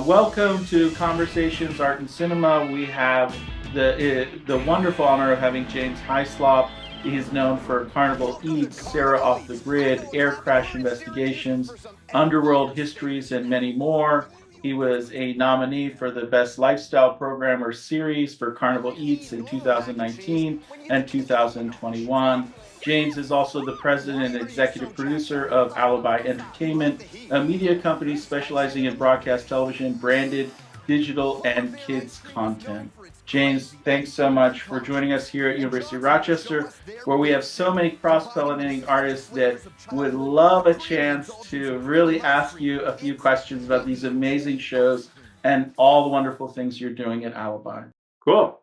Welcome to Conversations Art and Cinema. We have the wonderful honor of having James Hyslop. He is known for Carnival Eats, Sarah Off the Grid, Air Crash Investigations, Underworld Histories, and many more. He was a nominee for the Best Lifestyle Programmer series for Carnival Eats in 2019 and 2021. James is also the president and executive producer of Alibi Entertainment, a media company specializing in broadcast television, branded, digital, and kids content. James, thanks so much for joining us here at University of Rochester, where we have so many cross-pollinating artists that would love a chance to really ask you a few questions about these amazing shows and all the wonderful things you're doing at Alibi. Cool.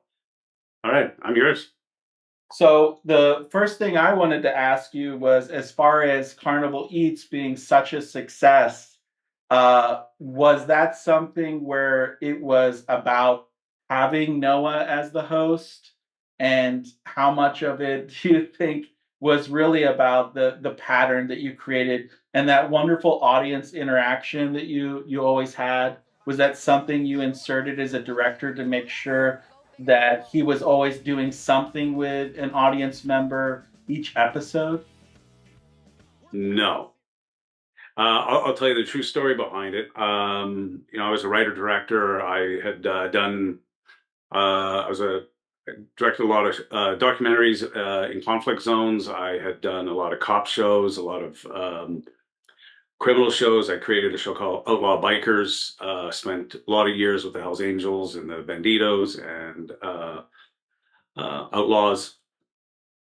All right, I'm yours. So the first thing I wanted to ask you was, as far as Carnival Eats being such a success, was that something where it was about having Noah as the host? And how much of it do you think was really about the pattern that you created and that wonderful audience interaction that you always had? Was that something you inserted as a director to make sure that he was always doing something with an audience member each episode? No. I'll tell you the true story behind it. I was a writer director. I had done. I directed a lot of documentaries in conflict zones. I had done a lot of cop shows, a lot of criminal shows. I created a show called Outlaw Bikers. Spent a lot of years with the Hells Angels and the Banditos and Outlaws.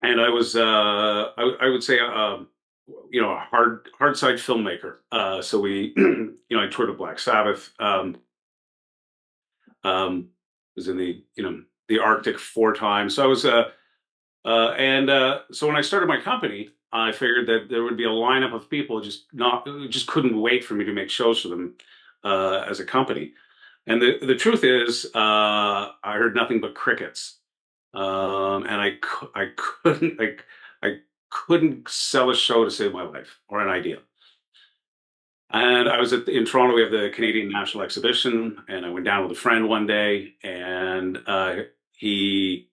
And I was, I would say, a hard side filmmaker. So we, I toured with Black Sabbath. Was in the Arctic 4 times. So I was, so when I started my company, I figured that there would be a lineup of people just couldn't wait for me to make shows for them as a company. And the truth is, I heard nothing but crickets. And I couldn't sell a show to save my life or an idea. And I was in Toronto. We have the Canadian National Exhibition, and I went down with a friend one day, and he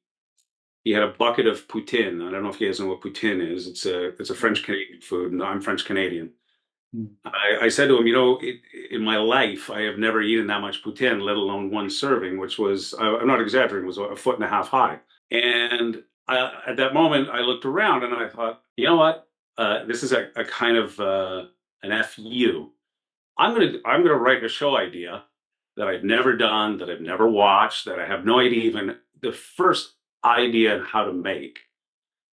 had a bucket of poutine. I don't know if you guys know what poutine is. It's a French Canadian food, and I'm French Canadian. I said to him, in my life, I have never eaten that much poutine, let alone one serving, which was, I'm not exaggerating, was a foot and a half high. And at that moment, I looked around and I thought, you know what? This is a kind of an FU. I'm gonna write a show idea that I've never done, that I've never watched, that I have no idea even the first idea on how to make.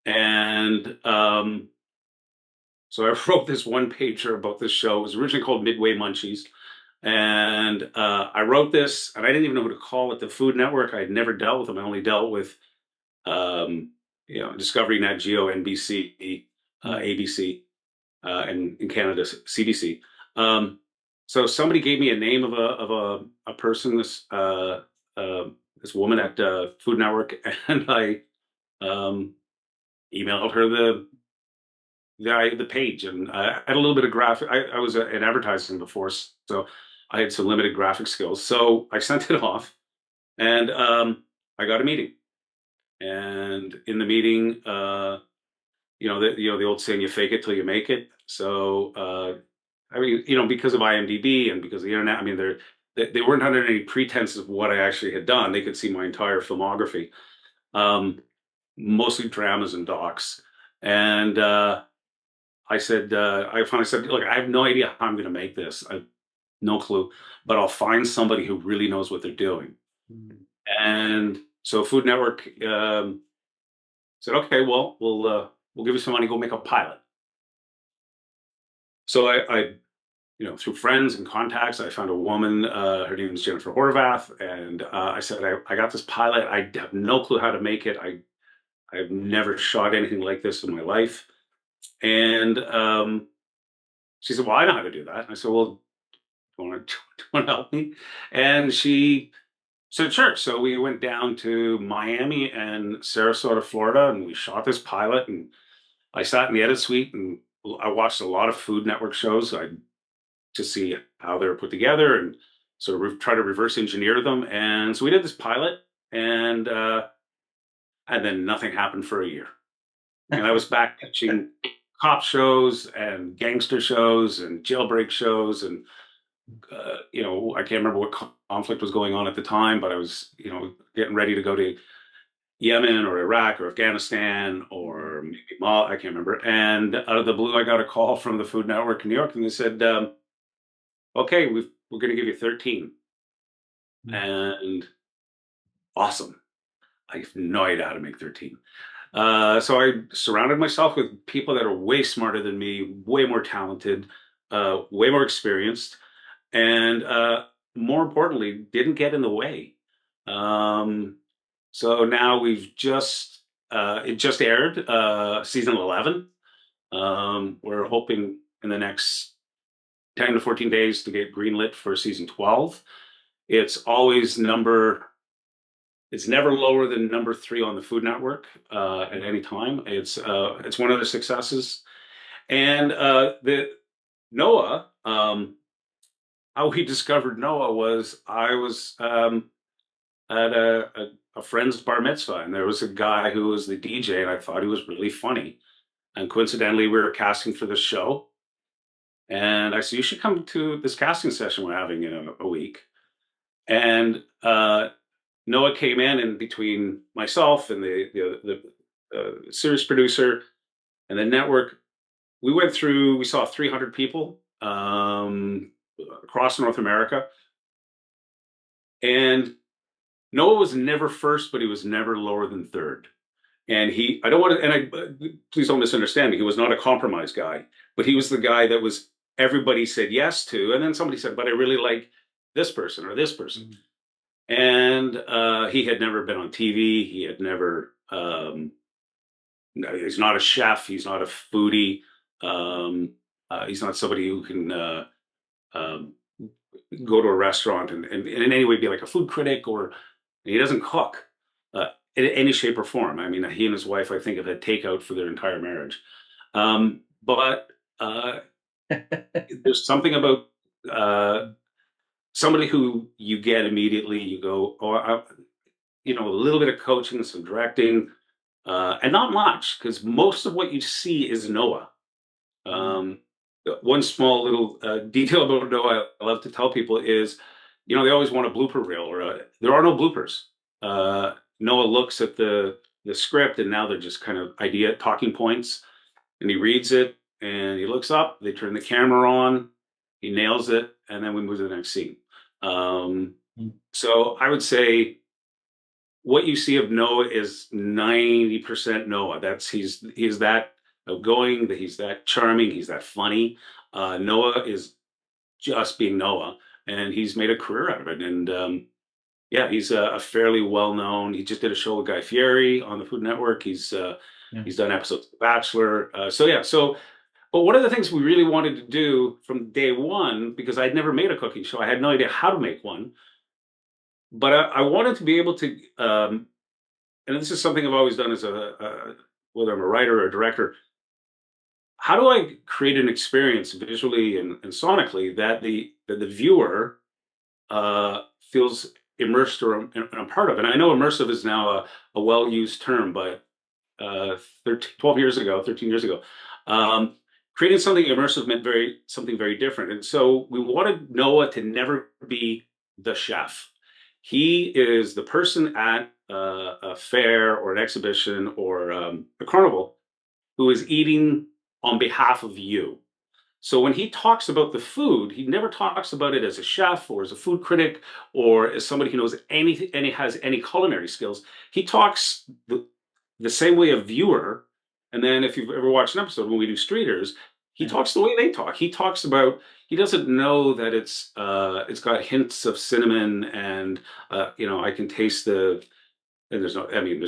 And so I wrote this one pager about this show. It was originally called Midway Munchies. And I wrote this, and I didn't even know who to call it. The Food Network, I'd never dealt with them. I only dealt with, Discovery, Nat Geo, NBC, ABC, and in Canada, CBC. So somebody gave me a name of a person, this woman at Food Network, and I emailed her the page, and I had a little bit of graphic. I was in advertising before, so I had some limited graphic skills. So I sent it off, and I got a meeting. And in the meeting, the old saying, "You fake it till you make it." So because of IMDb and because of the internet, I mean, they weren't under any pretense of what I actually had done. They could see my entire filmography, mostly dramas and docs, and I finally said, look, I have no idea how I'm going to make this. I have no clue, but I'll find somebody who really knows what they're doing. And so Food Network said, okay, well, we'll give you some money, go make a pilot. So I through friends and contacts, I found a woman, her name is Jennifer Horvath. And I said, I got this pilot. I have no clue how to make it. I've never shot anything like this in my life. And she said, well, I know how to do that. And I said, well, do you want to help me? And she said, sure. So we went down to Miami and Sarasota, Florida, and we shot this pilot. And I sat in the edit suite and I watched a lot of Food Network shows to see how they were put together and sort of try to reverse engineer them. And so we did this pilot, and then nothing happened for a year. And I was back pitching cop shows and gangster shows and jailbreak shows, and I can't remember what conflict was going on at the time, but I was, getting ready to go to Yemen or Iraq or Afghanistan or maybe Mali, I can't remember. And out of the blue, I got a call from the Food Network in New York, and they said, "Okay, we're going to give you 13." And awesome. I have no idea how to make 13. So I surrounded myself with people that are way smarter than me, way more talented, way more experienced, and more importantly, didn't get in the way. Um, so now it just aired, season 11. We're hoping in the next 10 to 14 days to get greenlit for season 12. It's always it's never lower than number 3 on the Food Network at any time. It's one of the successes. And the Noah, how we discovered Noah was I was at a friend's bar mitzvah, and there was a guy who was the DJ, and I thought he was really funny. And coincidentally, we were casting for this show, and I said, "You should come to this casting session we're having in a week." And Noah came in between myself and the series producer and the network, we saw 300 people across North America. And Noah was never first, but he was never lower than third. And I don't want to, and please don't misunderstand me. He was not a compromise guy, but he was the guy that everybody said yes to. And then somebody said, "But I really like this person or this person." Mm-hmm. And he had never been on TV. He had never, he's not a chef. He's not a foodie. He's not somebody who can um, go to a restaurant and in any way be like a food critic, or he doesn't cook in any shape or form. I mean, he and his wife, I think, have had takeout for their entire marriage. But there's something about somebody who you get immediately, you go, "Oh, a little bit of coaching, some directing, and not much, because most of what you see is Noah." One small little detail about Noah I love to tell people is, they always want a blooper reel, or there are no bloopers. Noah looks at the script, and now they're just kind of talking points, and he reads it, and he looks up. They turn the camera on, he nails it, and then we move to the next scene. So I would say what you see of Noah is 90% Noah. He's that outgoing, that he's that charming, he's that funny. Noah is just being Noah, and he's made a career out of it. And yeah, he's a fairly well known. He just did a show with Guy Fieri on the Food Network. He's done episodes of The Bachelor. But one of the things we really wanted to do from day one, because I'd never made a cooking show, I had no idea how to make one. But I wanted to be able to, and this is something I've always done as whether I'm a writer or a director. How do I create an experience visually and sonically that the viewer feels immersed or a part of? And I know immersive is now a well-used term, but 13 years ago, creating something immersive meant something very different. And so we wanted Noah to never be the chef. He is the person at a fair or an exhibition or a carnival who is eating on behalf of you. So when he talks about the food, he never talks about it as a chef or as a food critic or as somebody who knows anything and has any culinary skills. He talks the same way a viewer. And then if you've ever watched an episode when we do Streeters, he talks the way they talk. He doesn't know that it's got hints of cinnamon and I can taste and there's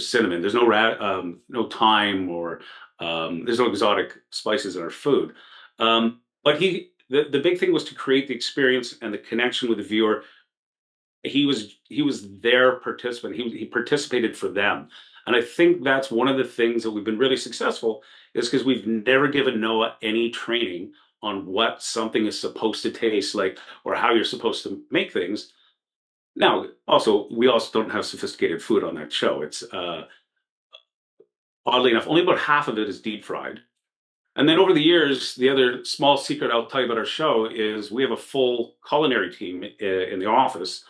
cinnamon. There's no thyme or there's no exotic spices in our food. But the big thing was to create the experience and the connection with the viewer. He was their participant. He participated for them. And I think that's one of the things that we've been really successful is because we've never given Noah any training on what something is supposed to taste like or how you're supposed to make things. Now, also, we also don't have sophisticated food on that show. It's oddly enough, only about half of it is deep fried. And then over the years, the other small secret I'll tell you about our show is we have a full culinary team in the office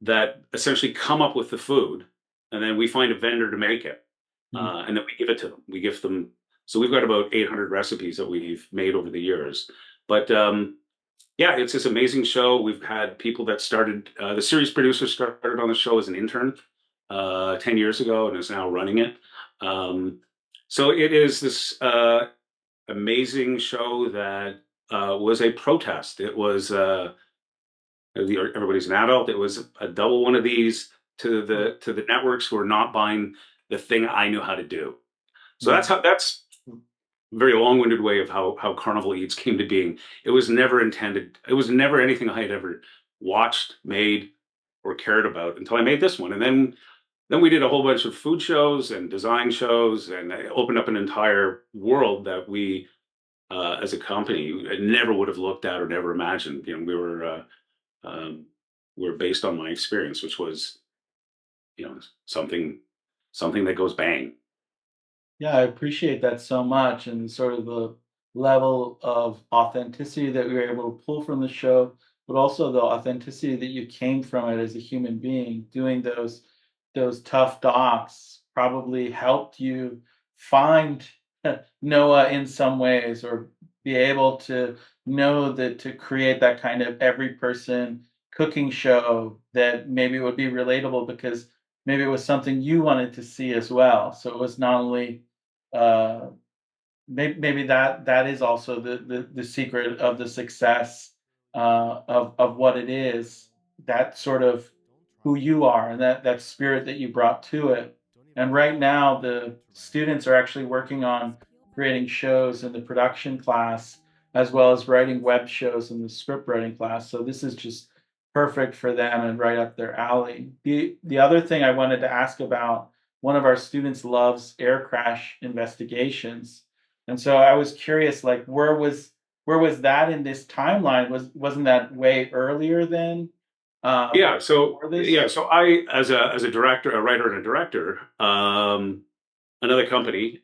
that essentially come up with the food, and then we find a vendor to make it, Mm. and then we give it to them. We give them. So we've got about 800 recipes that we've made over the years. But yeah, it's this amazing show. We've had people that started. The series producer started on the show as an intern 10 years ago and is now running it. Um, so it is this amazing show that was a protest. It was everybody's an adult. It was a double one of these to the networks who are not buying the thing I knew how to do. So Mm. that's a very long-winded way of how Carnival Eats came to being. It was never intended. It was never anything I had ever watched, made, or cared about until I made this one. And then we did a whole bunch of food shows and design shows, and it opened up an entire world that we, as a company, never would have looked at or never imagined. You know, um, we were based on my experience, which was, you know, something that goes bang. Yeah, I appreciate that so much and sort of the level of authenticity that we were able to pull from the show, but also the authenticity that you came from it as a human being. Doing those tough docs probably helped you find Noah in some ways, or be able to know that to create that kind of every person cooking show that maybe would be relatable because maybe it was something you wanted to see as well. So it was not only uh, maybe that is also the secret of the success of what it is. That sort of who you are and that spirit that you brought to it. And right now, the students are actually working on creating shows in the production class as well as writing web shows in the script writing class. So this is just perfect for them and right up their alley. The other thing I wanted to ask about, one of our students loves air crash investigations. And so I was curious, like where was that in this timeline? Wasn't that way earlier then? Yeah. So Before this? yeah. So I, as a director, a writer, and a director, another company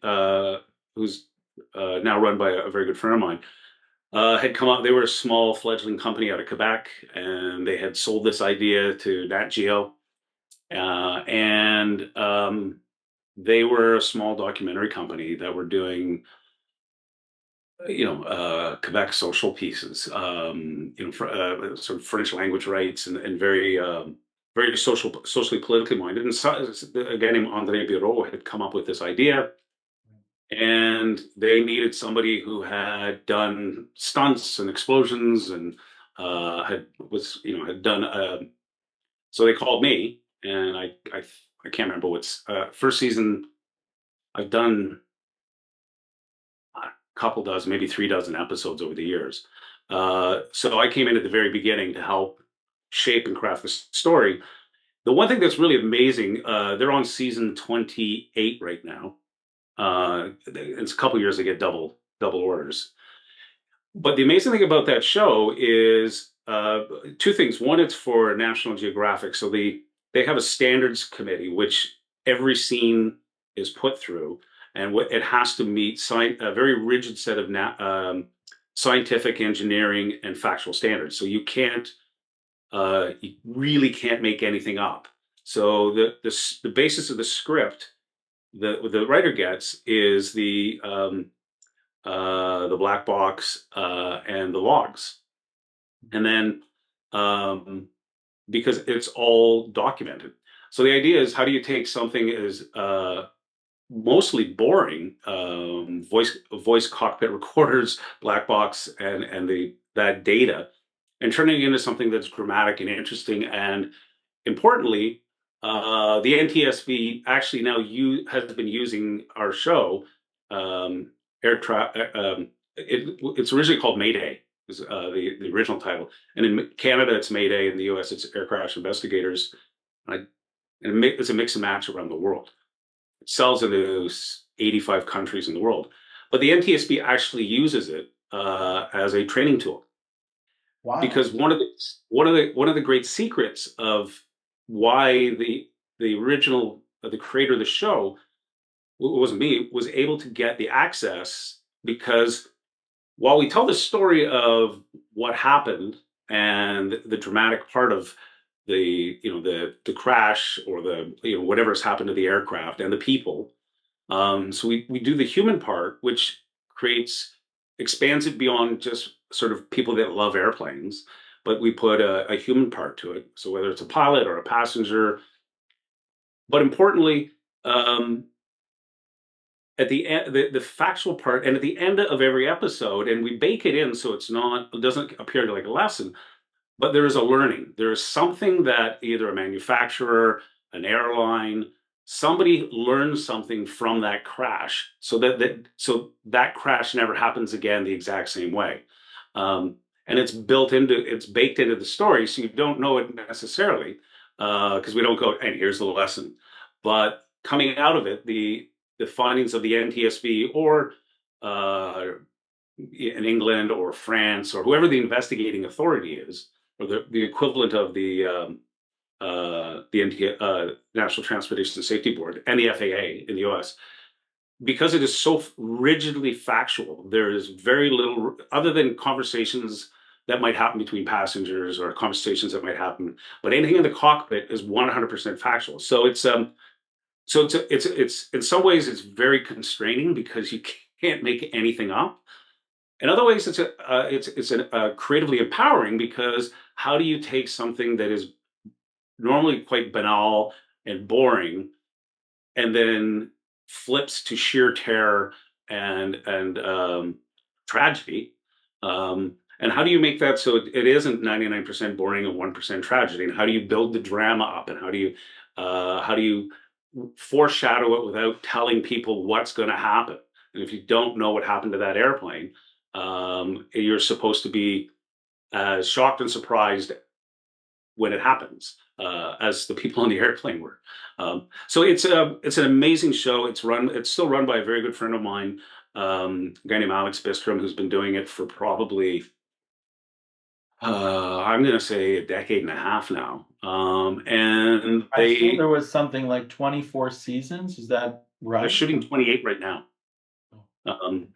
who's now run by a very good friend of mine had come out. They were a small fledgling company out of Quebec, and they had sold this idea to Nat Geo, and they were a small documentary company that were doing, Quebec social pieces, for, sort of French language rights and very, very socially politically minded. And so, a guy named André Bureau had come up with this idea, and they needed somebody who had done stunts and explosions and had done. So they called me, and I can't remember what's first season. I've done a couple dozen, maybe 3 dozen episodes over the years. So I came in at the very beginning to help shape and craft the story. The one thing that's really amazing, they're on season 28 right now. It's a couple years they get double orders. But the amazing thing about that show is two things. One, it's for National Geographic, so they have a standards committee which every scene is put through, and what it has to meet a very rigid set of scientific, engineering, and factual standards. So you really can't make anything up. So the basis of the script the writer gets is the black box and the logs, and then because it's all documented. So the idea is, how do you take something as mostly boring voice cockpit recorders, black box, and the that data, and turning it into something that's dramatic and interesting, and importantly, the NTSB actually now has been using our show, air it's originally called Mayday, is the original title, and in Canada it's Mayday, in the US it's Air Crash Investigators, and, it's a mix and match around the world. It sells into 85 countries in the world, but the NTSB actually uses it as a training tool. Wow. Because one of the great secrets of why the original the creator of the show, it wasn't me, was able to get the access, because while we tell the story of what happened and the dramatic part of the crash, or the whatever has happened to the aircraft and the people, so we do the human part, which creates expands it beyond just sort of people that love airplanes, but we put a human part to it. So whether it's a pilot or a passenger, but importantly, um, at the end, the factual part, and at the end of every episode, and we bake it in so it doesn't appear like a lesson, but there is a learning. There is something that either a manufacturer, an airline, somebody learns something from that crash, so that crash never happens again the exact same way. Um, and it's baked into the story, so you don't know it necessarily, because we don't go, and here's the lesson. But coming out of it, the findings of the NTSB, or uh, in England or France, or whoever the investigating authority is, or the equivalent of the National Transportation Safety Board and the FAA in the US, because it is so rigidly factual. There is very little, other than conversations that might happen between passengers, or conversations that might happen, but anything in the cockpit is 100% factual. So it's in some ways it's very constraining, because you can't make anything up. In other ways, it's creatively empowering, because how do you take something that is normally quite banal and boring, and then flips to sheer terror and tragedy? And how do you make that so it isn't 99% boring and 1% tragedy? And how do you build the drama up? And how do you foreshadow it without telling people what's going to happen? And if you don't know what happened to that airplane, you're supposed to be as shocked and surprised when it happens, as the people on the airplane were. So it's an amazing show. It's still run by a very good friend of mine, a guy named Alex Bistrom, who's been doing it for probably I'm going to say a decade and a half now. And I saw there was something like 24 seasons. Is that they're right? shooting 28 right now. Um,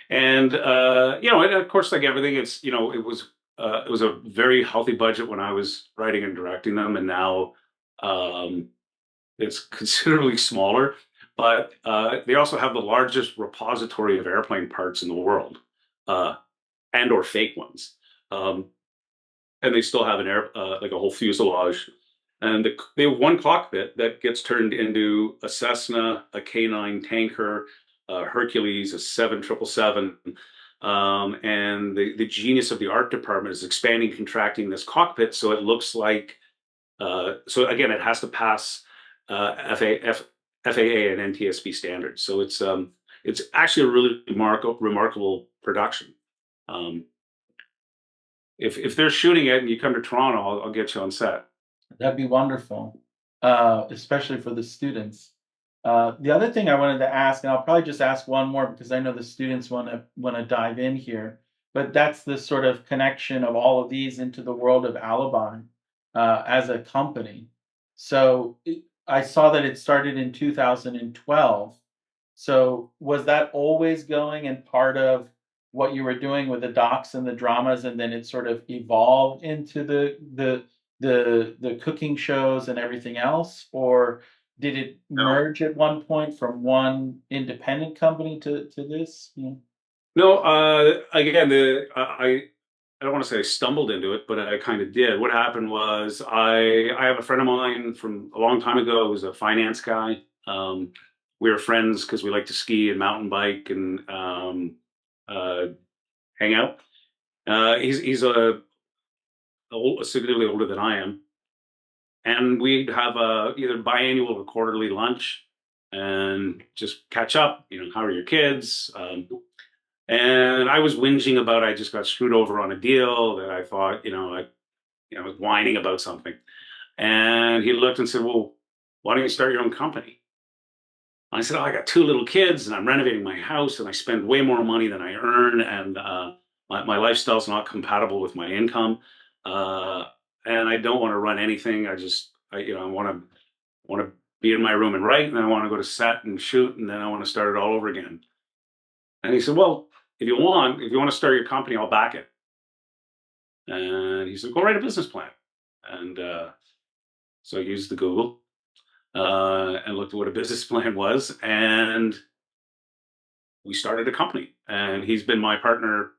and and of course, like everything, it was a very healthy budget when I was writing and directing them, and now um, it's considerably smaller. But they also have the largest repository of airplane parts in the world, uh, and or fake ones. Um, and they still have an air like a whole fuselage, and they have one cockpit that gets turned into a Cessna, a K9 tanker, a Hercules, a 777. And the genius of the art department is expanding, contracting this cockpit so it looks like. So again, it has to pass FAA and NTSB standards. So it's actually a really remarkable production. Um, if they're shooting it and you come to Toronto, I'll get you on set. That'd be wonderful, especially for the students. The other thing I wanted to ask, and I'll probably just ask one more because I know the students want to dive in here, but that's the sort of connection of all of these into the world of Alibi as a company. So I saw that it started in 2012. So was that always going and part of what you were doing with the docs and the dramas, and then it sort of evolved into the cooking shows and everything else, or did it No, merge at one point from one independent company to this? no. Again, I don't want to say I stumbled into it, but I kind of did. What happened was I have a friend of mine from a long time ago who's a finance guy. We were friends because we like to ski and mountain bike and uh, hang out. He's significantly older than I am, and we'd have a either biannual or quarterly lunch and just catch up. How are your kids? And I was whinging about I just got screwed over on a deal that I thought, I was whining about something. And he looked and said, "Well, why don't you start your own company?" I said, "Oh, I got two little kids and I'm renovating my house and I spend way more money than I earn. And my lifestyle's not compatible with my income, uh, and I don't want to run anything. I want to be in my room and write, and then I want to go to set and shoot, and then I want to start it all over again. And he said, well, if you want to start your company, I'll back it. And he said, go write a business plan. And so I used the Google and looked at what a business plan was, and we started a company. And he's been my partner.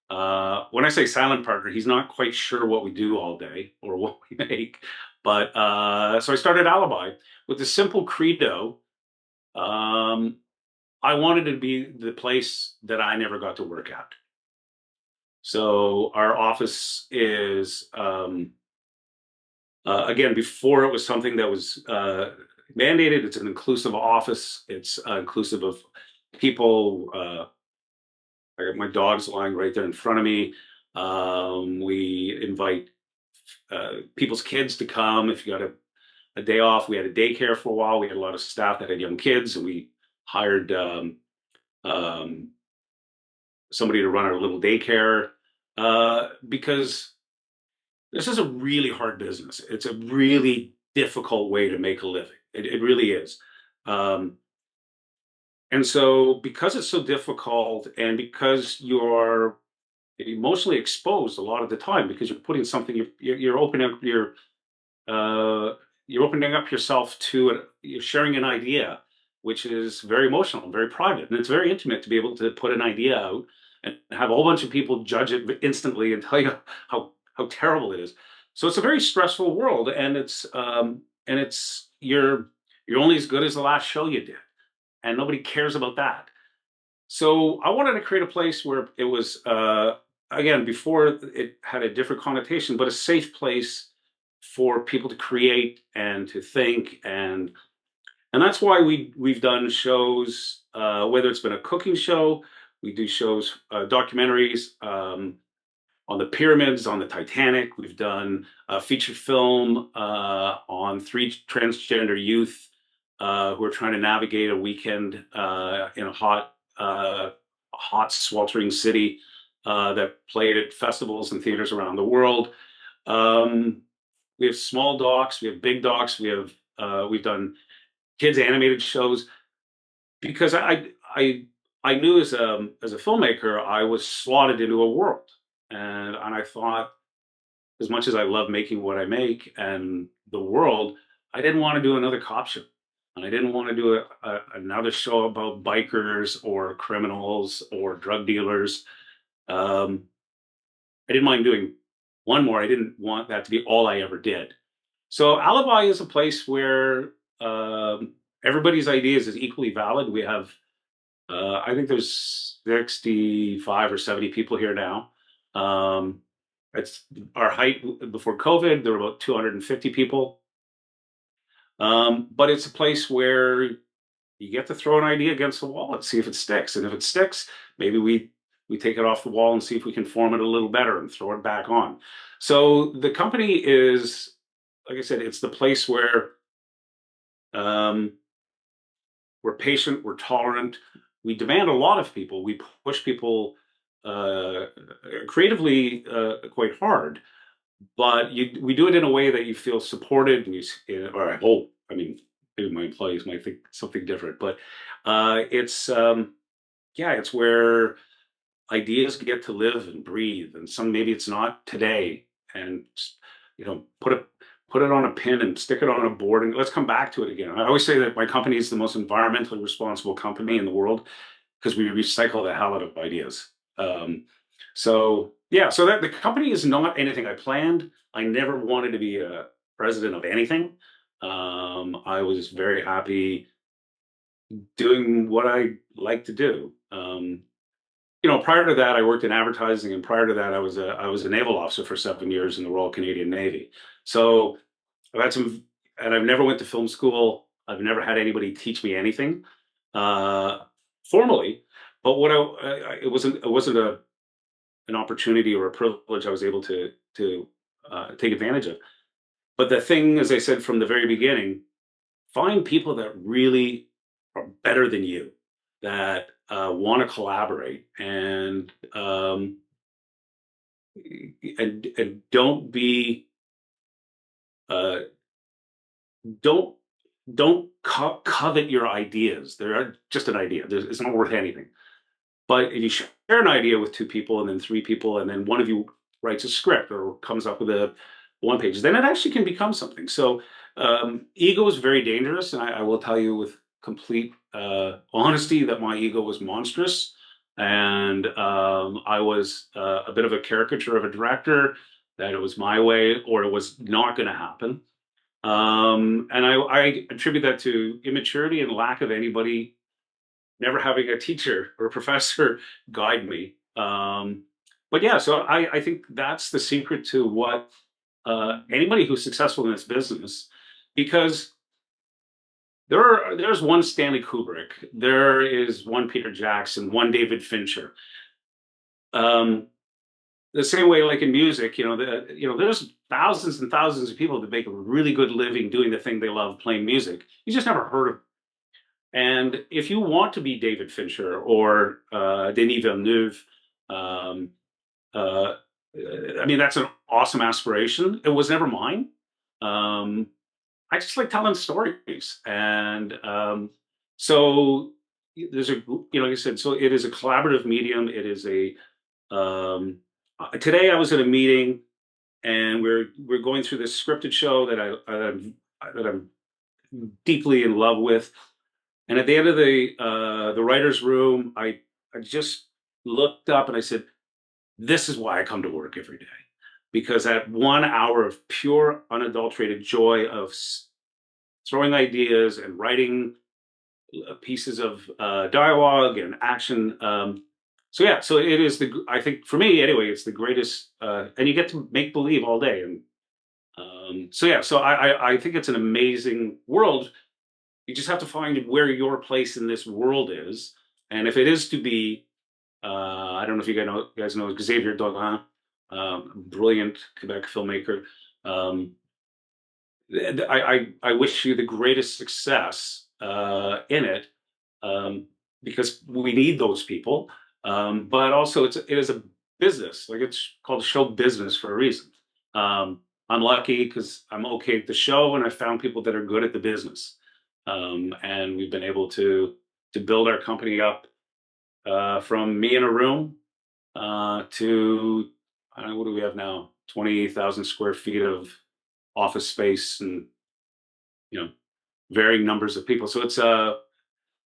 When I say silent partner, he's not quite sure what we do all day or what we make. But so I started Alibi with the simple credo. I wanted to be the place that I never got to work at. So our office is, again, before it was something that was mandated, it's an inclusive office. It's inclusive of people. I got my dogs lying right there in front of me. We invite people's kids to come. If you got a day off, we had a daycare for a while. We had a lot of staff that had young kids, and we hired um, somebody to run our little daycare because this is a really hard business. It's a really difficult way to make a living. It really is. Um, and so, because it's so difficult, and because you're emotionally exposed a lot of the time, because you're putting something, you're opening up uh, you're opening up yourself to you're sharing an idea, which is very emotional and very private, and it's very intimate to be able to put an idea out and have a whole bunch of people judge it instantly and tell you how terrible it is. So it's a very stressful world, and it's you're only as good as the last show you did, and nobody cares about that. So I wanted to create a place where it was, again, before it had a different connotation, but a safe place for people to create and to think, and that's why we've done shows, whether it's been a cooking show, we do shows, documentaries on the pyramids, on the Titanic. We've done a feature film on three transgender youth who are trying to navigate a weekend in a hot, sweltering city that played at festivals and theaters around the world. Um, we have small docs, we have big docs, we've done kids animated shows because I knew as a filmmaker I was slotted into a world, and I thought, as much as I love making what I make and the world, I didn't want to do another cop show. And I didn't want to do another show about bikers or criminals or drug dealers. Um, I didn't mind doing one more. I didn't want that to be all I ever did. So Alibi is a place where everybody's ideas is equally valid. We have, I think there's 65 or 70 people here now. Um, it's our height before COVID. There were about 250 people. But it's a place where you get to throw an idea against the wall and see if it sticks. And if it sticks, maybe we take it off the wall and see if we can form it a little better and throw it back on. So the company is, like I said, it's the place where um, we're patient, we're tolerant, we demand a lot of people, we push people uh, creatively quite hard, but we do it in a way that you feel supported, and or I hope. I mean, maybe my employees might think something different, but it's yeah, it's where ideas get to live and breathe, and some maybe it's not today, and put it on a pin and stick it on a board, and let's come back to it again. I always say that my company is the most environmentally responsible company in the world because we recycle the hell out of ideas. Um, so yeah, so that the company is not anything I planned. I never wanted to be a president of anything. I was very happy doing what I like to do. Prior to that, I worked in advertising, and prior to that, I was a naval officer for 7 years in the Royal Canadian Navy. So I've had some, and I've never went to film school. I've never had anybody teach me anything uh, formally. But it wasn't an opportunity or a privilege I was able to take advantage of. But the thing, as I said from the very beginning, find people that really are better than you, that want to collaborate, and and don't be uh, don't covet your ideas. They're just an idea. It's not worth anything. But if you share an idea with two people and then three people, and then one of you writes a script or comes up with a one page, then it actually can become something. So ego is very dangerous, and I will tell you with complete honesty that my ego was monstrous, and I was a bit of a caricature of a director. That it was my way or it was not going to happen. And I attribute that to immaturity and lack of anybody, never having a teacher or a professor guide me. But yeah, so I think that's the secret to what anybody who's successful in this business, because there's one Stanley Kubrick, there is one Peter Jackson, one David Fincher. Um, the same way, like in music, there's thousands and thousands of people that make a really good living doing the thing they love, playing music. You just never heard of. And if you want to be David Fincher or Denis Villeneuve, um, uh, I mean, that's an awesome aspiration. It was never mine. Um, I just like telling stories. And so there's like I said, so it is a collaborative medium. It is today I was at a meeting and we're going through this scripted show that I'm deeply in love with. And at the end of the writers' room, I just looked up and I said, "This is why I come to work every day, because that 1 hour of pure, unadulterated joy of throwing ideas and writing pieces of dialogue and action." So yeah, so it is I think for me anyway, it's the greatest, and you get to make believe all day. And so yeah, so I think it's an amazing world. You just have to find where your place in this world is. And if it is to be, I don't know if you guys know Xavier Dolan, brilliant Quebec filmmaker. Um, I wish you the greatest success in it, um, because we need those people. But also, it is a business. Like it's called show business for a reason. I'm lucky because I'm okay at the show, and I found people that are good at the business, and we've been able to build our company up from me in a room to I don't know, what do we have now? 20,000 square feet of office space, and you know varying numbers of people. So it's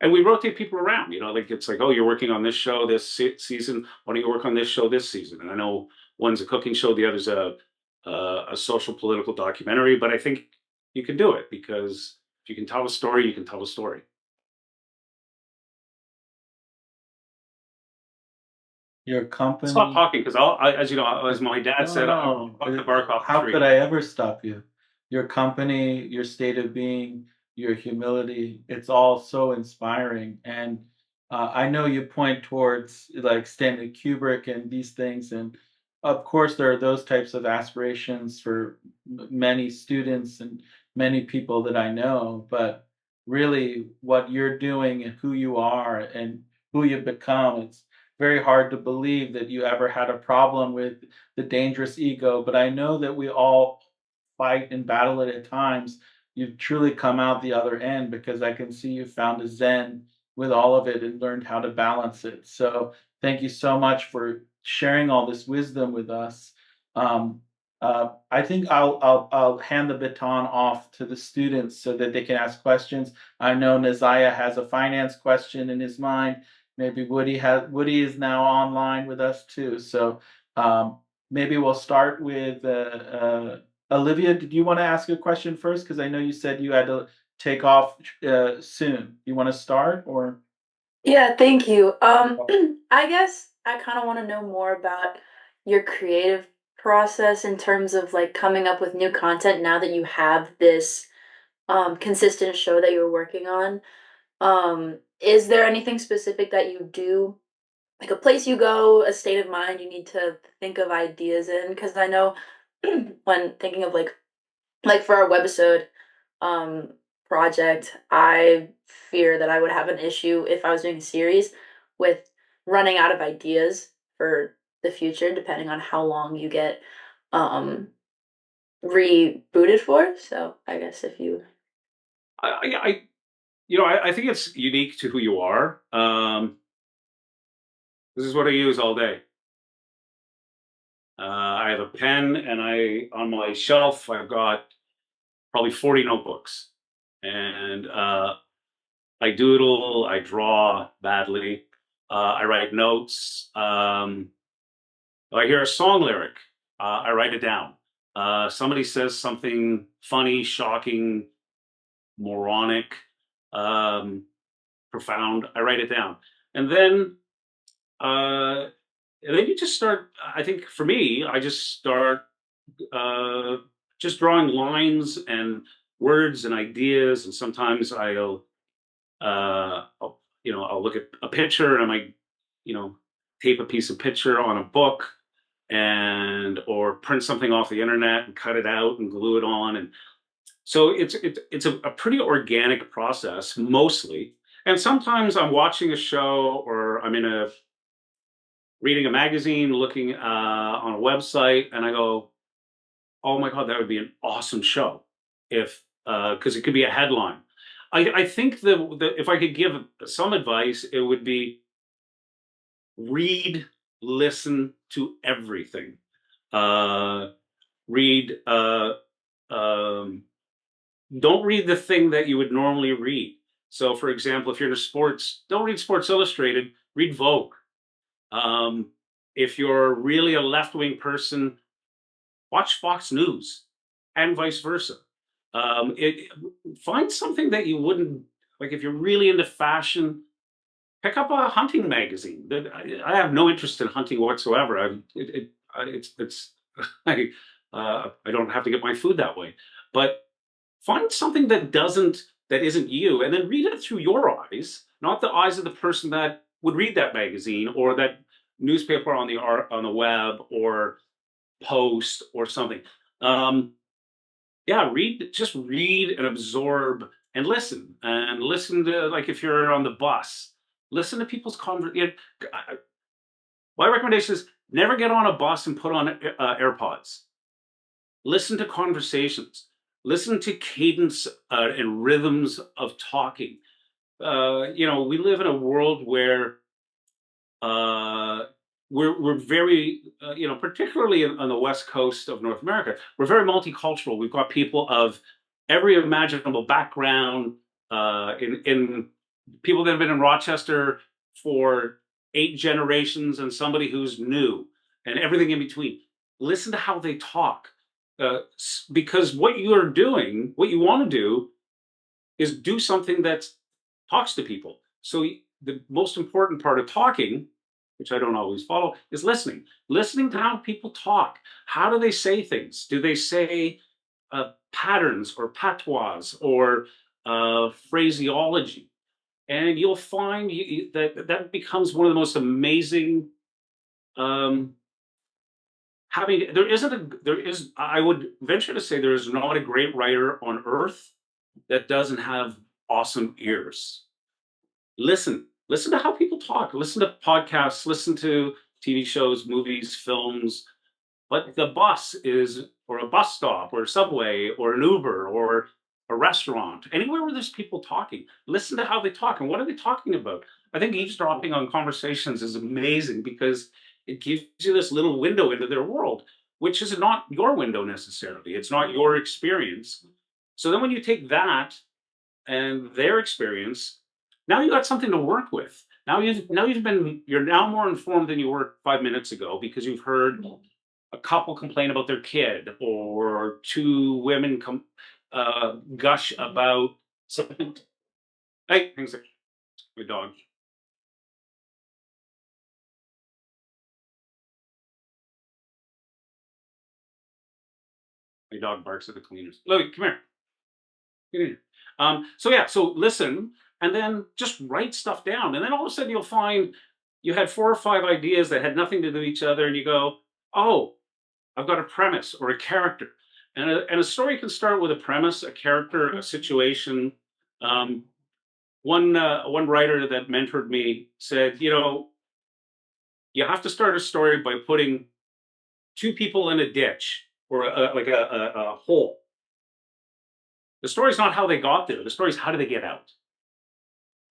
and we rotate people around. Like it's like, oh, you're working on this show this season. Why don't you work on this show this season? And I know one's a cooking show, the other's a social political documentary. But I think you can do it because if you can tell a story, you can tell a story. Your Stop company. talking because as you know, as my dad No, said, I'll no. fuck the bark off the How could tree. I ever stop you? Your company, your state of being, your humility, it's all so inspiring. And I know you point towards like Stanley Kubrick and these things. And of course, there are those types of aspirations for many students and many people that I know. But really, what you're doing and who you are and who you've become, it's very hard to believe that you ever had a problem with the dangerous ego, but I know that we all fight and battle it at times. You've truly come out the other end because I can see you found a zen with all of it and learned how to balance it. So thank you so much for sharing all this wisdom with us. Um, I think I'll hand the baton off to the students so that they can ask questions. I know Naziah has a finance question in his mind. Maybe Woody is now online with us too. So um, maybe we'll start with Olivia. Did you want to ask a question first? Because I know you said you had to take off soon. You want to start or? Yeah, thank you. I guess I kind of want to know more about your creative process in terms of like coming up with new content now that you have this consistent show that you're working on. Is there anything specific that you do, like a place you go, a state of mind you need to think of ideas in? Because I know when thinking of like for our webisode um project, I fear that I would have an issue if I was doing a series with running out of ideas for the future, depending on how long you get um rebooted for. So I guess if you I I think it's unique to who you are. This is what I use all day. I have a pen, and on my shelf I've got probably 40 notebooks, and I doodle, I draw badly, I write notes. I hear a song lyric, I write it down. Somebody says something funny, shocking, moronic, um, profound. I write it down, and then uh, you just start. I think for me, I just start uh, just drawing lines and words and ideas, and sometimes I'll look at a picture, and I might, you know, tape a piece of picture on a book, and or print something off the internet and cut it out and glue it on. And so it's a pretty organic process mostly. And sometimes I'm watching a show, or I'm in a reading a magazine, looking on a website, and I go, "Oh my god, that would be an awesome show if because it could be a headline." I think the if I could give some advice, it would be read, listen to everything. Uh, read. Um, don't read the thing that you would normally read. So, for example, if you're into sports, don't read Sports Illustrated. Read Vogue. Um, if you're really a left wing person, watch Fox News, and vice versa. Find something that you wouldn't like. If you're really into fashion, pick up a hunting magazine. I have no interest in hunting whatsoever. It's I don't have to get my food that way, but find something that isn't you, and then read it through your eyes, not the eyes of the person that would read that magazine or that newspaper on the web or post or something. Um, yeah, read and absorb and listen to, like, if you're on the bus, listen to people's conversation. My recommendation is never get on a bus and put on AirPods. Listen to conversations. Listen to cadence and rhythms of talking. We live in a world where uh, we're very, particularly on the west coast of North America, we're very multicultural. We've got people of every imaginable background. In people that have been in Rochester for 8 generations, and somebody who's new, and everything in between. Listen to how they talk, because what you want to do, is do something that talks to people. So the most important part of talking, which I don't always follow, is listening. Listening to how people talk. How do they say things? Do they say patterns or patois or phraseology? And you'll find that becomes one of the most amazing. Um, Having there is I would venture to say there is not a great writer on earth that doesn't have awesome ears. Listen to how people talk, listen to podcasts, listen to TV shows, movies, films. But the bus is, or a bus stop, or a subway, or an Uber, or a restaurant, anywhere where there's people talking, listen to how they talk and what are they talking about. I think eavesdropping on conversations is amazing because it gives you this little window into their world, which is not your window necessarily. It's not your experience. So then when you take that and their experience, now you got something to work with. You're now more informed than you were 5 minutes ago because you've heard a couple complain about their kid, or two women gush about something. Hey, things like my dog. My dog barks at the cleaners. Look, come here. Get in here. So listen, and then just write stuff down, and then all of a sudden you'll find you had 4 or 5 ideas that had nothing to do with each other, and you go, "Oh, I've got a premise or a character." And a story can start with a premise, a character, a situation. Um, one writer that mentored me said, you have to start a story by putting two people in a ditch or a hole. The story's not how they got there. The story's how do they get out.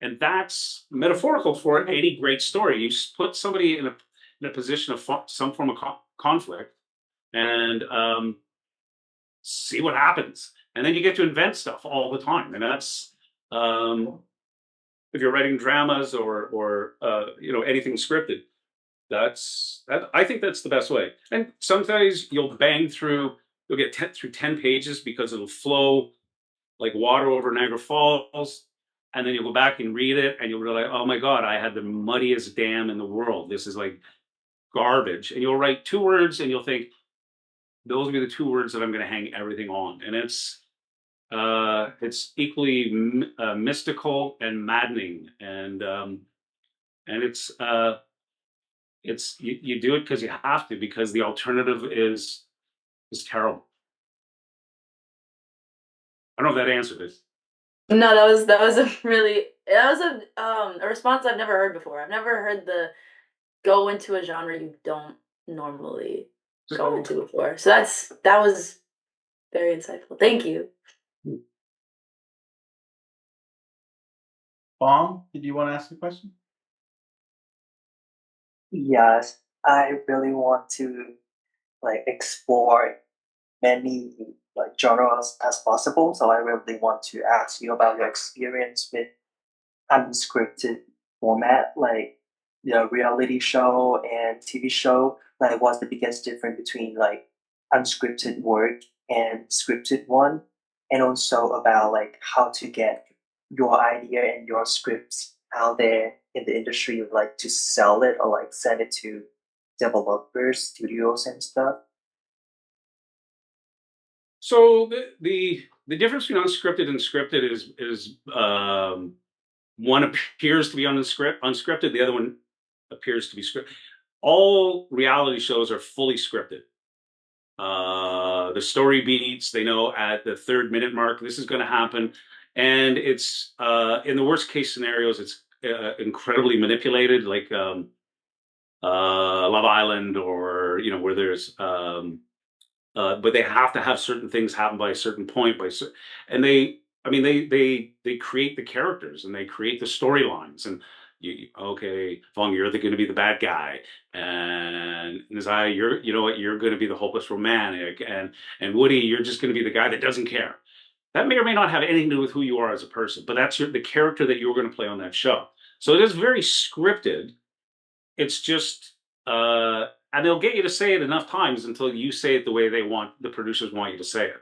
And that's metaphorical for any great story. You put somebody in a position of some form of conflict and see what happens. And then you get to invent stuff all the time. And that's if you're writing dramas or anything scripted. I think that's the best way. And sometimes you'll bang through. You'll get through 10 pages because it'll flow like water over Niagara Falls. And then you'll go back and read it and you'll realize, oh my God, I had the muddiest dam in the world. This is like garbage. And you'll write 2 words and you'll think, those will be the 2 words that I'm going to hang everything on. And it's equally mystical and maddening. And it's you do it because you have to, because the alternative is terrible. I don't know if that answered it. No, that was a response I've never heard before. I've never heard the go into a genre you don't normally go into before. So that was very insightful. Thank you. Bong, did you want to ask a question? Yes, I really want to like explore many like genres as possible. So I really want to ask you about your experience with unscripted format, like reality show and TV show. Like, what's the biggest difference between like unscripted work and scripted one, and also about like how to get your idea and your scripts out there in the industry, like to sell it or like send it to developers, studios, and stuff. So the difference between unscripted and scripted is one appears to be unscripted, the other one appears to be scripted. All reality shows are fully scripted. The story beats, they know at the 3rd minute mark this is going to happen, and it's in the worst case scenarios it's incredibly manipulated, like Love Island, or where there's but they have to have certain things happen by a certain point and they create the characters and they create the storylines, and okay, Fong, you're going to be the bad guy, and Nazai, you're going to be the hopeless romantic, and Woody, you're just going to be the guy that doesn't care. That may or may not have anything to do with who you are as a person, but that's the character that you're going to play on that show. So it is very scripted. It's just and they'll get you to say it enough times until you say it the way the producers want you to say it.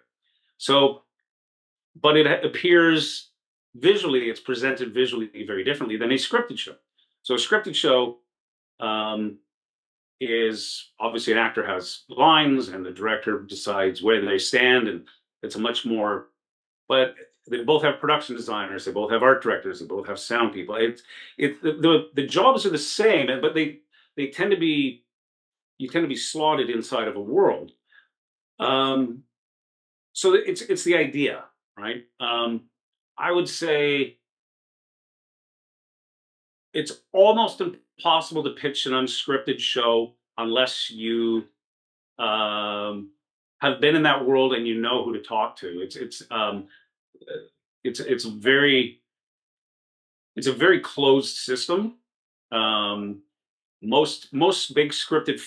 So, but it appears visually, it's presented visually very differently than a scripted show. So a scripted show is obviously an actor has lines and the director decides where they stand, and it's a much more, but they both have production designers, they both have art directors, they both have sound people. The jobs are the same, but they tend to be, you tend to be slotted inside of a world. So it's the idea, right? I would say it's almost impossible to pitch an unscripted show unless you have been in that world and you know who to talk to. It's a very closed system. Most big unscripted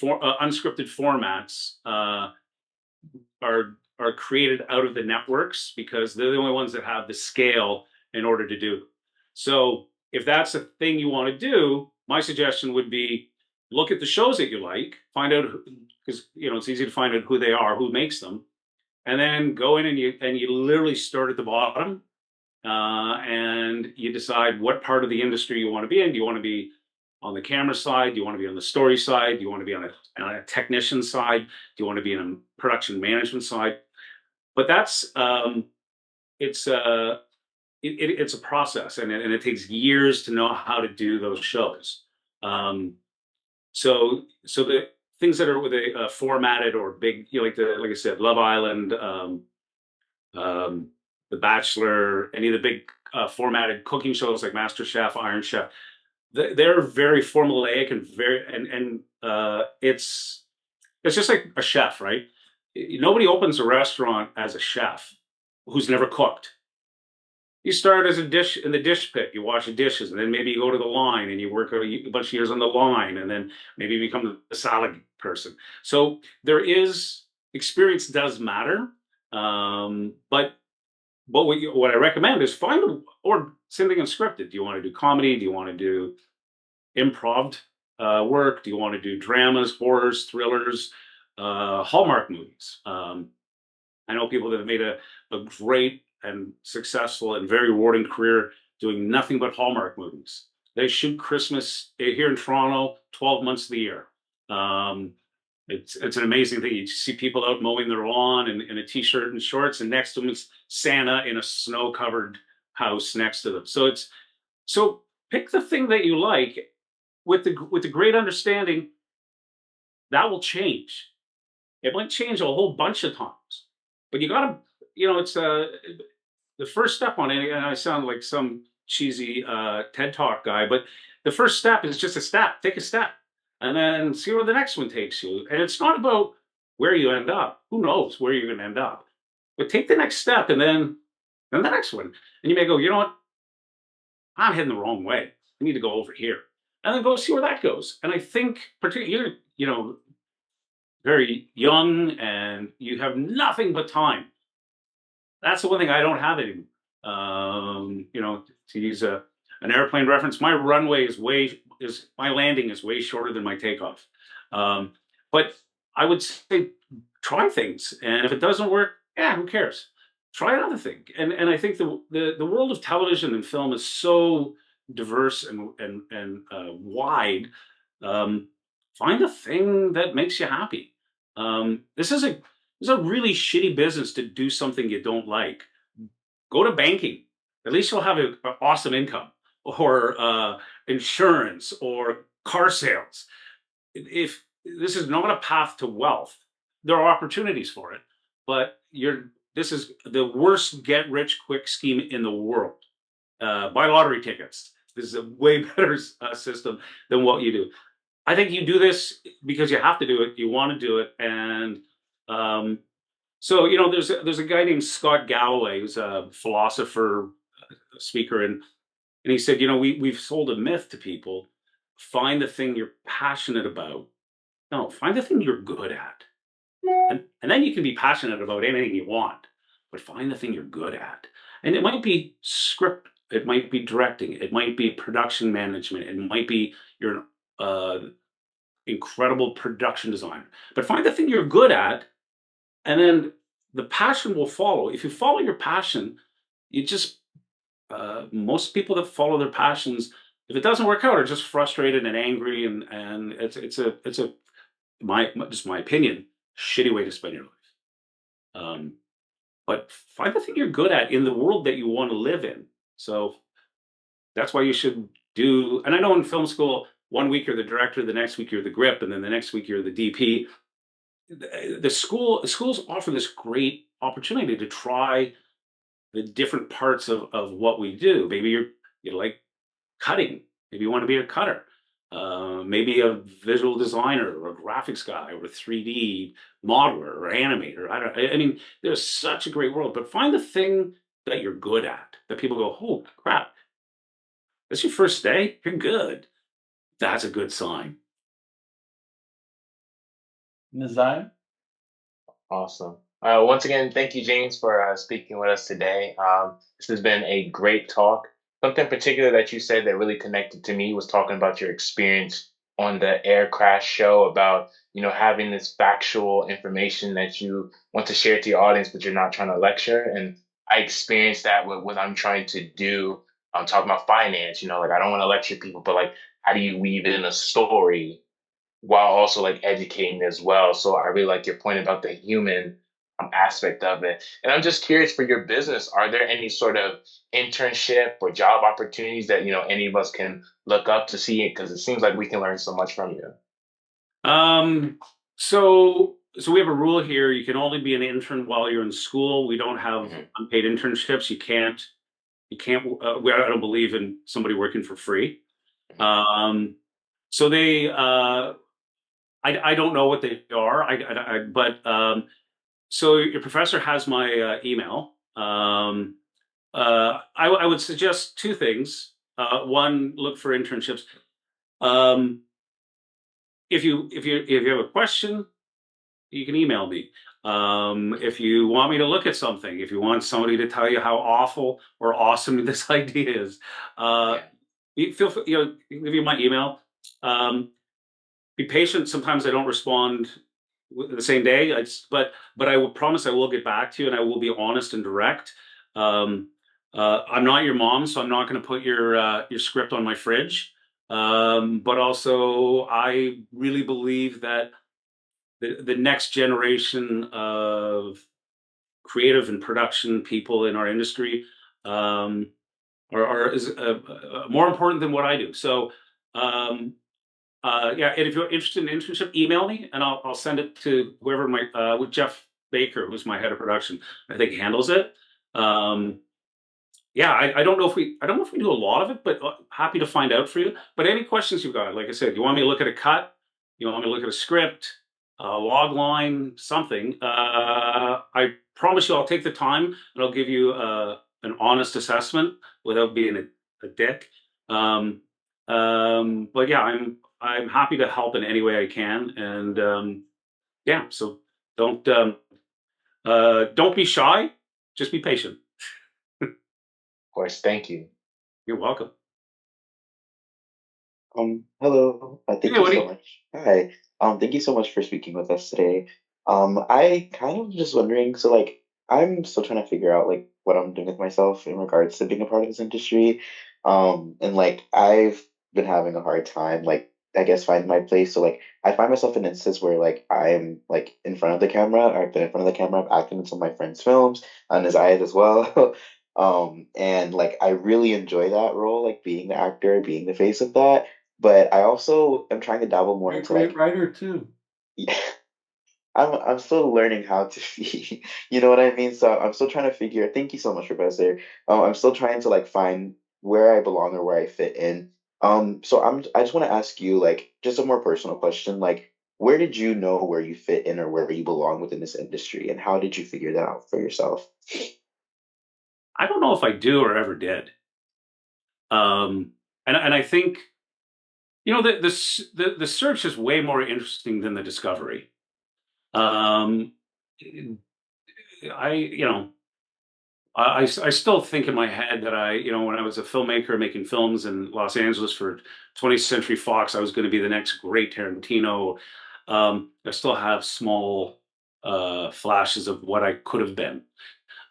formats are created out of the networks because they're the only ones that have the scale in order to do. So if that's a thing you want to do, my suggestion would be look at the shows that you like, find out, because it's easy to find out who they are, who makes them, and then go in and you literally start at the bottom, and you decide what part of the industry you want to be in. Do you want to be on the camera side? Do you want to be on the story side? Do you want to be on a technician side? Do you want to be in a production management side? But that's it's a process, and it takes years to know how to do those shows. So the things that are with a formatted or big, like I said, Love Island, The Bachelor, any of the big formatted cooking shows like Master Chef, Iron Chef, they're very formulaic and very it's just like a chef, right? Nobody opens a restaurant as a chef who's never cooked. You start as a dish in the dish pit, you wash the dishes, and then maybe you go to the line and you work a bunch of years on the line, and then maybe you become a salad person. So there is experience does matter, but what I recommend is find or something unscripted. Do you want to do comedy? Do you want to do improv work? Do you want to do dramas, horrors, thrillers, Hallmark movies? I know people that have made a great and successful and very rewarding career doing nothing but Hallmark movies. They shoot Christmas here in Toronto 12 months of the year. Um, it's an amazing thing. You see people out mowing their lawn in a t-shirt and shorts, and next to them is Santa in a snow-covered house next to them. So pick the thing that you like with the great understanding that will change. It might change a whole bunch of times, but you gotta, it's the first step on it. And I sound like some cheesy TED Talk guy, but the first step is just a step. Take a step, and then see where the next one takes you. And it's not about where you end up. Who knows where you're going to end up? But take the next step, and then the next one. And you may go, you know what? I'm heading the wrong way. I need to go over here, and then go see where that goes. And I think, particularly, very young and you have nothing but time. That's the one thing I don't have anymore. To use an airplane reference, my runway is my landing is way shorter than my takeoff. But I would say try things, and if it doesn't work, yeah, who cares? Try another thing. And I think the world of television and film is so diverse and wide. Find a thing that makes you happy. This is a really shitty business to do something you don't like. Go to banking. At least you'll have an awesome income, or insurance, or car sales. If this is not a path to wealth, there are opportunities for it, but this is the worst get rich quick scheme in the world. Buy lottery tickets. This is a way better system than what you do. I think you do this because you have to do it. You want to do it, and so there's a guy named Scott Galloway who's a philosopher, speaker, and he said, we've sold a myth to people. Find the thing you're passionate about. No, find the thing you're good at, and then you can be passionate about anything you want. But find the thing you're good at, and it might be script. It might be directing. It might be production management. It might be your incredible production designer. But find the thing you're good at, and then the passion will follow. If you follow your passion, you just most people that follow their passions, if it doesn't work out, are just frustrated and angry, and it's a my opinion, shitty way to spend your life. But find the thing you're good at in the world that you want to live in. So that's why you should do. And I know in film school, one week you're the director, the next week you're the grip, and then the next week you're the DP. The schools offer this great opportunity to try the different parts of what we do. Maybe you like cutting. Maybe you want to be a cutter. Maybe a visual designer or a graphics guy or a 3D modeler or animator. I mean, there's such a great world, but find the thing that you're good at, that people go, oh crap, that's your first day? You're good. That's a good sign. Nazim? Awesome. Once again, thank you, James, for speaking with us today. This has been a great talk. Something particular that you said that really connected to me was talking about your experience on the air crash show, about having this factual information that you want to share to your audience, but you're not trying to lecture. And I experienced that with what I'm trying to do. I'm talking about finance. Like I don't want to lecture people, but like, how do you weave in a story while also like educating as well? So I really like your point about the human aspect of it. And I'm just curious, for your business, are there any sort of internship or job opportunities that any of us can look up to see it? Because it seems like we can learn so much from you. So we have a rule here. You can only be an intern while you're in school. We don't have unpaid internships. You can't. I don't believe in somebody working for free. So they, I don't know what they are. But so your professor has my email. I would suggest two things. One, look for internships. Um, if you have a question, you can email me. If you want me to look at something, if you want somebody to tell you how awful or awesome this idea is, Yeah. you feel give you my email. Um, be patient. Sometimes I don't respond the same day. But I will promise I will get back to you, and I will be honest and direct. Um, I'm not your mom, so I'm not going to put your script on my fridge. But also, I really believe that the next generation of creative and production people in our industry um, are is more important than what I do. So um, yeah, and if you're interested in internship, email me and I'll send it to whoever my with Jeff Baker, who's my head of production. I think handles it. Um, yeah, I don't know if I don't know if we do a lot of it, but happy to find out for you. But any questions you've got, like I said, you want me to look at a cut, you want me to look at a script, a log line, something. I promise you, I'll take the time and I'll give you an honest assessment without being a dick. Um, but yeah, I'm happy to help in any way I can, and yeah, so don't don't be shy, just be patient. Of course. Thank you. You're welcome. Hello. Hey, Thank you so Woody. much. Hi. Thank you so much for speaking with us today. I kind of just wondering, so like I'm still trying to figure out like what I'm doing with myself in regards to being a part of this industry. And like I've been having a hard time, like I guess finding my place. So like I find myself in instances where like I'm like in front of the camera, or I've been in front of the camera, I've acted in some of my friends' films, and as I had as well. And like I really enjoy that role, like being the actor, being the face of that. But I also am trying to dabble more You're a into great like, writer too. yeah, I'm still learning how to be, you know what I mean? So I'm still trying to figure. Thank you so much, Professor. I'm still trying to like find where I belong or where I fit in. So I just want to ask you like just a more personal question, like where did you know where you fit in or where you belong within this industry, and how did you figure that out for yourself? I don't know if I do or ever did. Um, and I think the search is way more interesting than the discovery. Um, I you know I still think in my head that when I was a filmmaker making films in Los Angeles for 20th Century Fox, I was going to be the next great Tarantino. I still have small flashes of what I could have been.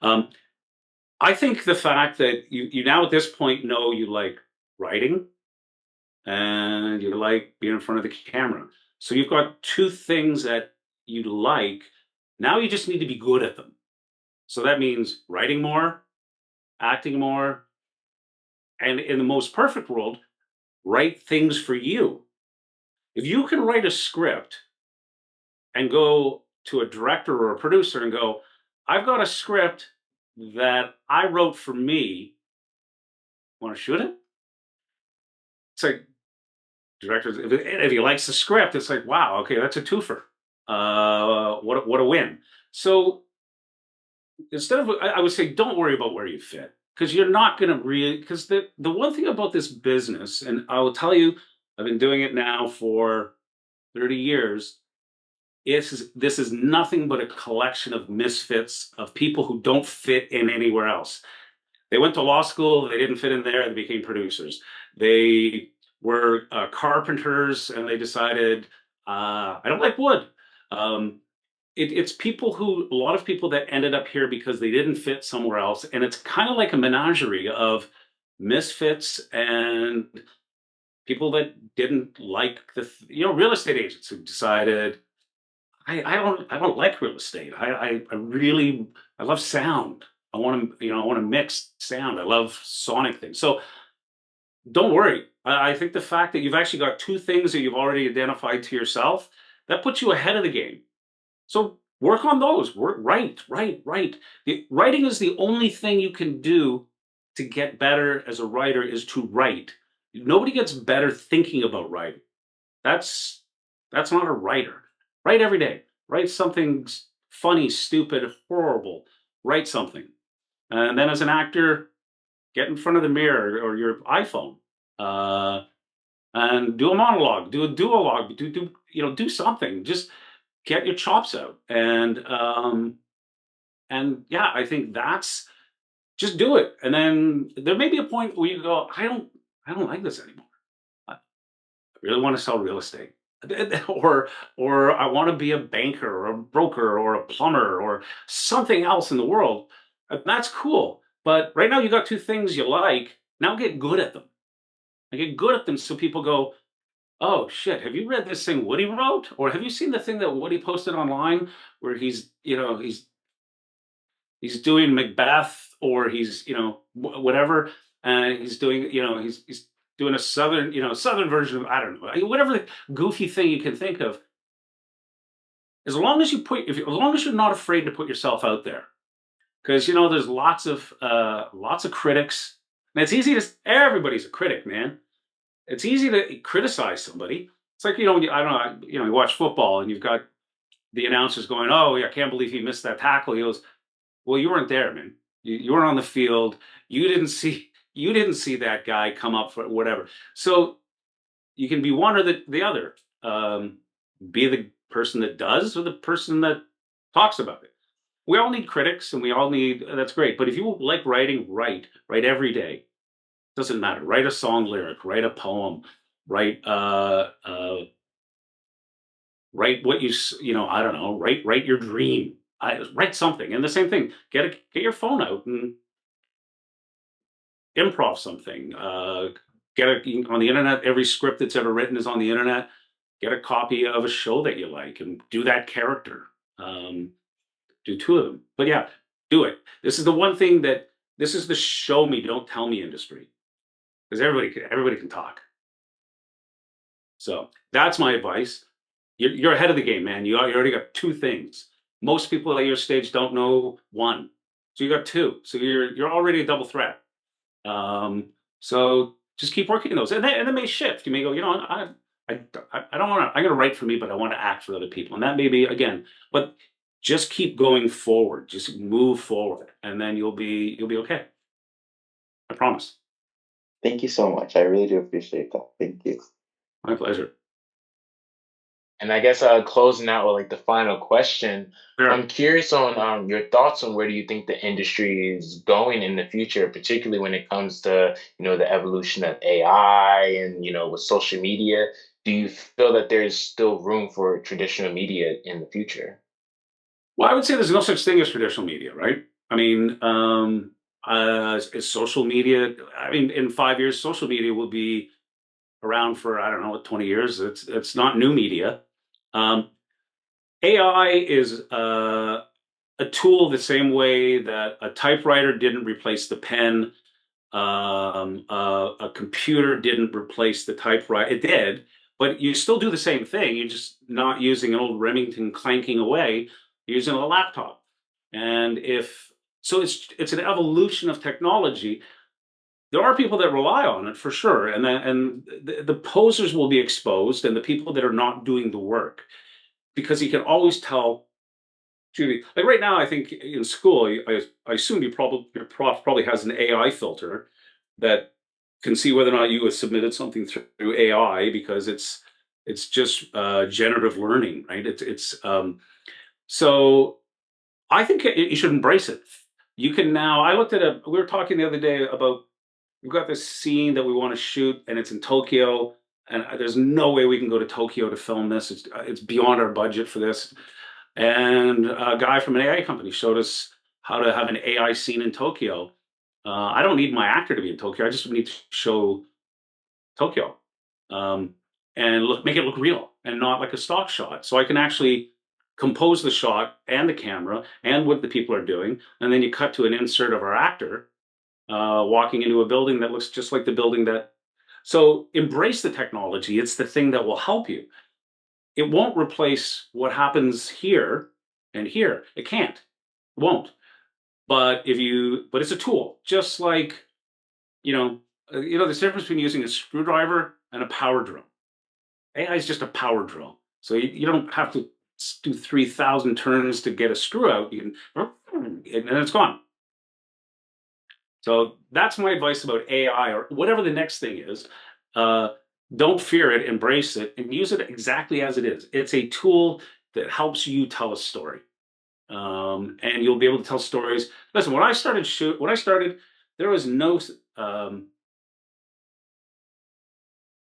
Um, I think the fact that you now at this point know you like writing and you like being in front of the camera. So you've got two things that you like. Now you just need to be good at them. So that means writing more, acting more, and in the most perfect world, write things for you. If you can write a script and go to a director or a producer and go, I've got a script that I wrote for me. Want to shoot it? It's like directors, if he likes the script, it's like, wow, okay, that's a twofer. What a win. So instead of, I would say, don't worry about where you fit because you're not going to really, because the one thing about this business, and I will tell you, I've been doing it now for 30 years. This is nothing but a collection of misfits of people who don't fit in anywhere else. They went to law school, they didn't fit in there, they became producers. They were carpenters and they decided, I don't like wood. Um, it's people a lot of people that ended up here because they didn't fit somewhere else. And it's kind of like a menagerie of misfits and people that didn't like real estate agents who decided, I don't like real estate. I really I love sound. I want to mix sound. I love sonic things. So don't worry. I think the fact that you've actually got two things that you've already identified to yourself, that puts you ahead of the game. So work on those. Write. Writing is the only thing you can do to get better as a writer is to write. Nobody gets better thinking about writing. That's that's not a writer. Write every day. Write something funny, stupid, horrible. Write something. And then as an actor, get in front of the mirror or your iPhone. Uh, and do a monologue, do a duologue, do something. Just get your chops out. And yeah, I think that's just do it. And then there may be a point where you go, I don't like this anymore. I really want to sell real estate. Or I want to be a banker or a broker or a plumber or something else in the world. That's cool. But right now you got two things you like. Now get good at them. I get good at them so people go, oh shit, have you read this thing Woody wrote? Or have you seen the thing that Woody posted online where he's doing Macbeth or he's, whatever, and he's doing, he's doing a southern version of, I don't know, whatever the goofy thing you can think of. As long as as long as you're not afraid to put yourself out there, because there's lots of critics, and it's easy to everybody's a critic, man. It's easy to criticize somebody. It's like I don't know, you watch football and you've got the announcers going, "Oh, yeah, I can't believe he missed that tackle." He goes, "Well, you weren't there, man. You weren't on the field. You didn't see that guy come up for whatever." So you can be one or the other. Be the person that does or the person that talks about it. We all need critics, and we all need that's great. But if you like writing, write every day. Doesn't matter. Write a song lyric, write a poem, write write what I don't know, write your dream. Write something. And the same thing. Get your phone out and improv something. Get it on the internet. Every script that's ever written is on the internet. Get a copy of a show that you like and do that character. Do two of them. But yeah, do it. This is the one thing this is the show me, don't tell me industry. Because everybody can talk. So that's my advice. You're ahead of the game, man. You already got two things. Most people at your stage don't know one, so you got two. So you're already a double threat. So just keep working those, and then may shift. You may go, I don't want to. I'm going to write for me, but I want to act for other people, and that may be again. But just keep going forward. Just move forward, and then you'll be okay. I promise. Thank you so much. I really do appreciate that. Thank you. My pleasure. And I guess closing out with like the final question, Sure. I'm curious on your thoughts on where do you think the industry is going in the future, particularly when it comes to the evolution of AI and with social media. Do you feel that there's still room for traditional media in the future? Well, I would say there's no such thing as traditional media, right? I mean, is social media? I mean, in 5 years, social media will be around for I don't know 20 years. It's not new media. Um, AI is a tool the same way that a typewriter didn't replace the pen, a computer didn't replace the typewriter. It did, but you still do the same thing. You're just not using an old Remington clanking away. You're using a laptop, and if so, it's an evolution of technology. There are people that rely on it for sure, and the posers will be exposed, and the people that are not doing the work, because you can always tell. Judy, like right now, I think in school, I assume your prof probably has an AI filter that can see whether or not you have submitted something through AI because it's just generative learning, right? So I think you should embrace it. You can now. I looked at we were talking the other day about we've got this scene that we want to shoot, and it's in Tokyo, and there's no way we can go to Tokyo to film this. It's beyond our budget for this. And a guy from an AI company showed us how to have an AI scene in Tokyo. I don't need my actor to be in Tokyo. I just need to show Tokyo, um, and make it look real and not like a stock shot. So I can actually compose the shot and the camera and what the people are doing, and then you cut to an insert of our actor walking into a building that looks just like the building that. So embrace the technology. It's the thing that will help you. It won't replace what happens here and here. It can't. It won't. But it's a tool, just like there's a difference between using a screwdriver and a power drill. AI is just a power drill. So you don't have to do 3,000 turns to get a screw out. You can, and it's gone. So that's my advice about AI or whatever the next thing is. Don't fear it, embrace it, and use it exactly as it is. It's a tool that helps you tell a story, and you'll be able to tell stories. Listen, when I started, there was no,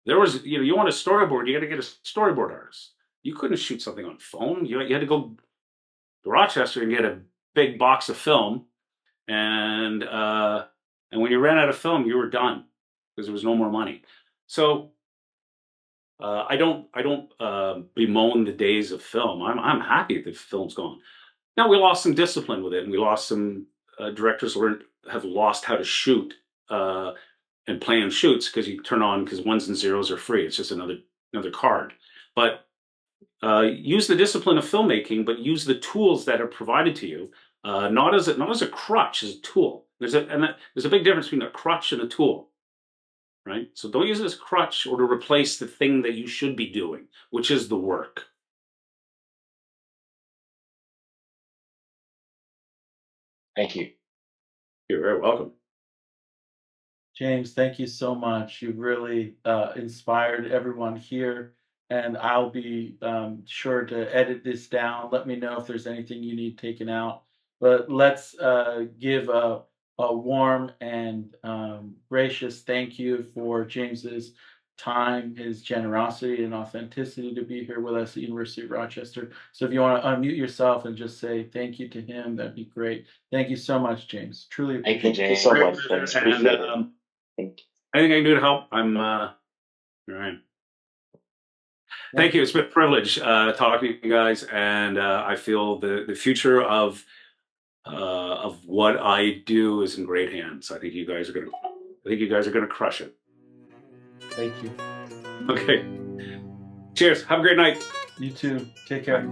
you want a storyboard, you got to get a storyboard artist. You couldn't shoot something on phone. You had to go to Rochester and get a big box of film, and when you ran out of film, you were done because there was no more money. So I don't bemoan the days of film. I'm happy that film's gone. Now we lost some discipline with it, and we lost some directors have lost how to shoot and plan shoots because you turn on because ones and zeros are free. It's just another card. But use the discipline of filmmaking, but use the tools that are provided to you, not as a crutch, as a tool. There's a big difference between a crutch and a tool, right? So don't use it as a crutch or to replace the thing that you should be doing, which is the work. Thank you. You're very welcome. James, thank you so much. You've really inspired everyone here, and I'll be sure to edit this down. Let me know if there's anything you need taken out. But let's give a warm and gracious thank you for James's time, his generosity, and authenticity to be here with us at University of Rochester. So if you want to unmute yourself and just say thank you to him, that'd be great. Thank you so much, James. Truly Thank you, appreciate it. Thank you so James. much, James. And Appreciate it. Thank you. anything I can do to help, I'm all right. Thank you. It's been a privilege talking to you guys, and I feel the future of what I do is in great hands. I think you guys are gonna crush it. Thank you. Okay. Cheers. Have a great night. You too. Take care.